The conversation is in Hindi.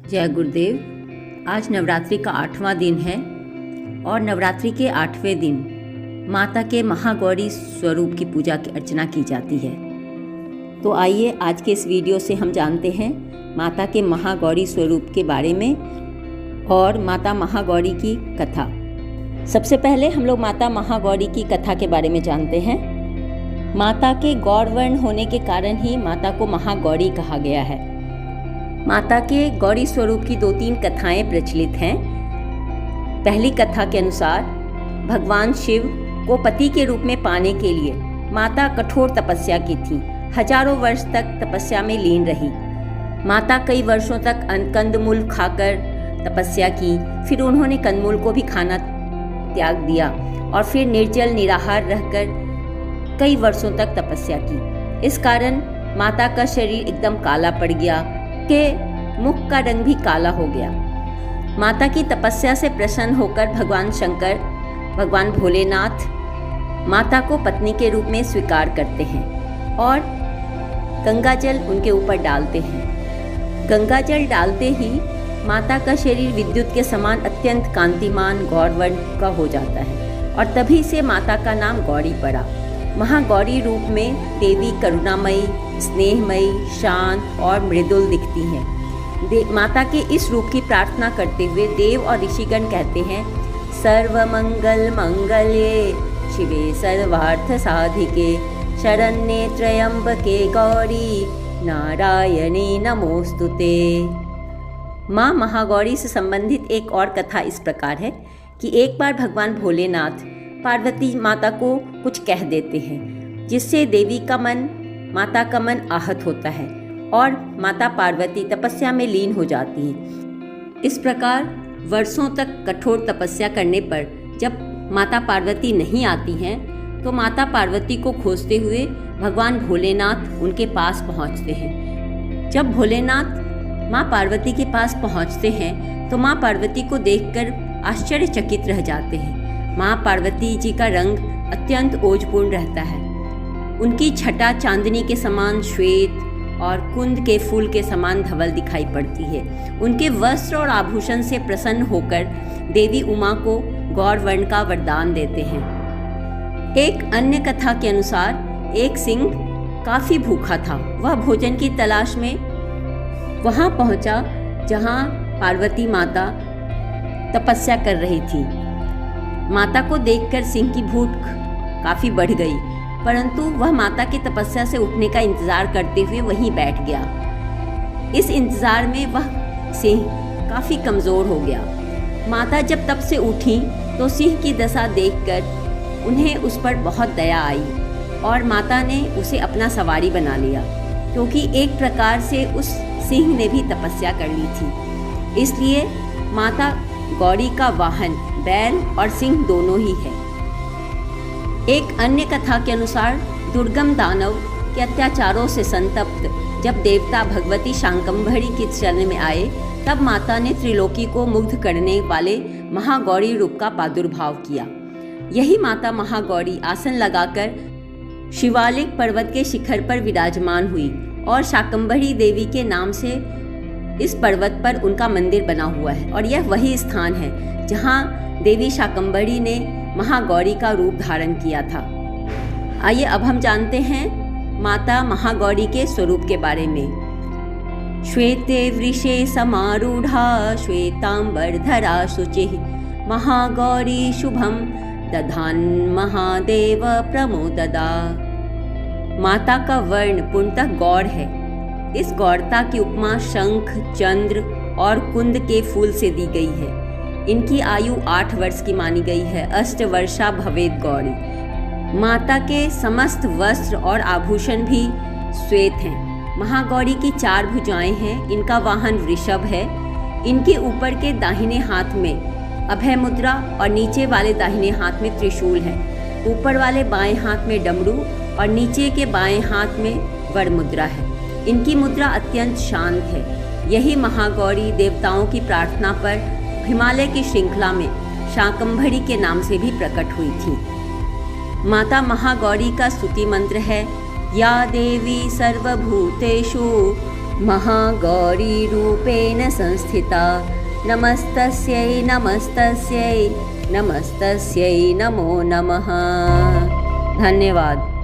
जय गुरुदेव। आज नवरात्रि का 8वां दिन है और नवरात्रि के 8वें दिन माता के महागौरी स्वरूप की पूजा की अर्चना की जाती है। तो आइए आज के इस वीडियो से हम जानते हैं माता के महागौरी स्वरूप के बारे में और माता महागौरी की कथा। सबसे पहले हम लोग माता महागौरी की कथा के बारे में जानते हैं। माता के गौरवर्ण होने के कारण ही माता को महागौरी कहा गया है। माता के गौरी स्वरूप की 2-3 कथाएं प्रचलित हैं। पहली कथा के अनुसार भगवान शिव को पति के रूप में पाने के लिए माता कठोर तपस्या की थी। हजारों वर्ष तक तपस्या में लीन रही। माता कई वर्षों तक कंदमूल खाकर तपस्या की, फिर उन्होंने कंदमूल को भी खाना त्याग दिया और फिर निर्जल निराहार रहकर कई वर्षों तक तपस्या की। इस कारण माता का शरीर एकदम काला पड़ गया, के मुख का रंग भी काला हो गया। माता की तपस्या से प्रसन्न होकर भगवान शंकर, भगवान भोलेनाथ माता को पत्नी के रूप में स्वीकार करते हैं और गंगा जल उनके ऊपर डालते हैं। गंगा जल डालते ही माता का शरीर विद्युत के समान अत्यंत कांतिमान गौरवर्ण का हो जाता है और तभी से माता का नाम गौरी पड़ा। महागौरी रूप में देवी करुणामयी, स्नेहमयी, शांत और मृदुल दिखती हैं। माता के इस रूप की प्रार्थना करते हुए देव और ऋषिगण कहते हैं, सर्वमंगल मंगल्ये शिवे सर्वार्थ साधिके शरण्ये त्र्यंबके गौरी नारायणी नमोस्तुते। माँ महागौरी से संबंधित एक और कथा इस प्रकार है कि एक बार भगवान भोलेनाथ पार्वती माता को कुछ कह देते हैं, जिससे देवी का मन, माता का मन आहत होता है और माता पार्वती तपस्या में लीन हो जाती हैं। इस प्रकार वर्षों तक कठोर तपस्या करने पर जब माता पार्वती नहीं आती हैं तो माता पार्वती को खोजते हुए भगवान भोलेनाथ उनके पास पहुंचते हैं। जब भोलेनाथ माँ पार्वती के पास पहुंचते हैं तो माँ पार्वती को देखकर आश्चर्यचकित रह जाते हैं। माँ पार्वती जी का रंग अत्यंत ओजपूर्ण रहता है। उनकी छटा चांदनी के समान श्वेत और कुंद के फूल के समान धवल दिखाई पड़ती है। उनके वस्त्र और आभूषण से प्रसन्न होकर देवी उमा को गौरवर्ण का वरदान देते हैं। एक अन्य कथा के अनुसार एक सिंह काफी भूखा था। वह भोजन की तलाश में वहां पहुंचा जहां पार्वती माता तपस्या कर रही थी। माता को देखकर सिंह की भूख काफी बढ़ गई, परंतु वह माता की तपस्या से उठने का इंतजार करते हुए वहीं बैठ गया। इस इंतजार में वह सिंह काफी कमजोर हो गया। माता जब तब से उठी तो सिंह की दशा देखकर उन्हें उस पर बहुत दया आई और माता ने उसे अपना सवारी बना लिया, क्योंकि एक प्रकार से उस सिंह ने भी तपस्या कर ली थी। इसलिए माता गौरी का वाहन बैल और सिंह दोनों ही है। एक अन्य कथा के अनुसार दुर्गम दानव के अत्याचारों से संतप्त जब देवता भगवती शाकंभरी के शरण में आए, तब माता ने त्रिलोकी को मुग्ध करने वाले महागौरी रूप का प्रादुर्भाव किया। यही माता महागौरी आसन लगाकर शिवालिक पर्वत के शिखर पर विराजमान हुई और शाकंभरी देवी के नाम से इस पर्वत पर उनका मंदिर बना हुआ है और यह वही स्थान है जहां देवी शाकंभरी ने महागौरी का रूप धारण किया था। आइए अब हम जानते हैं माता महागौरी के स्वरूप के बारे में। श्वेते वृषे समारूढ़ा श्वेतांबरधरा शुचिः महागौरी शुभम दधान महादेव प्रमोददा। माता का वर्ण पूर्णतः गौर है। इस गौरता की उपमा शंख, चंद्र और कुंद के फूल से दी गई है। इनकी आयु 8 वर्ष की मानी गई है। अष्टवर्षा भवेत गौरी। माता के समस्त वस्त्र और आभूषण भी श्वेत हैं। महागौरी की 4 भुजाएं हैं। इनका वाहन वृषभ है। इनके ऊपर के दाहिने हाथ में अभय मुद्रा और नीचे वाले दाहिने हाथ में त्रिशूल है। ऊपर वाले बाएं हाथ में डमरू और नीचे के बाएं हाथ में वड़ मुद्रा है। इनकी मुद्रा अत्यंत शांत है। यही महागौरी देवताओं की प्रार्थना पर हिमालय की श्रृंखला में शाकंभरी के नाम से भी प्रकट हुई थी। माता महागौरी का स्तुति मंत्र है, या देवी सर्वभूतेषु महागौरीरूपेण संस्थिता नमस्तस्यै नमस्तस्यै नमस्तस्यै नमो नमः। धन्यवाद।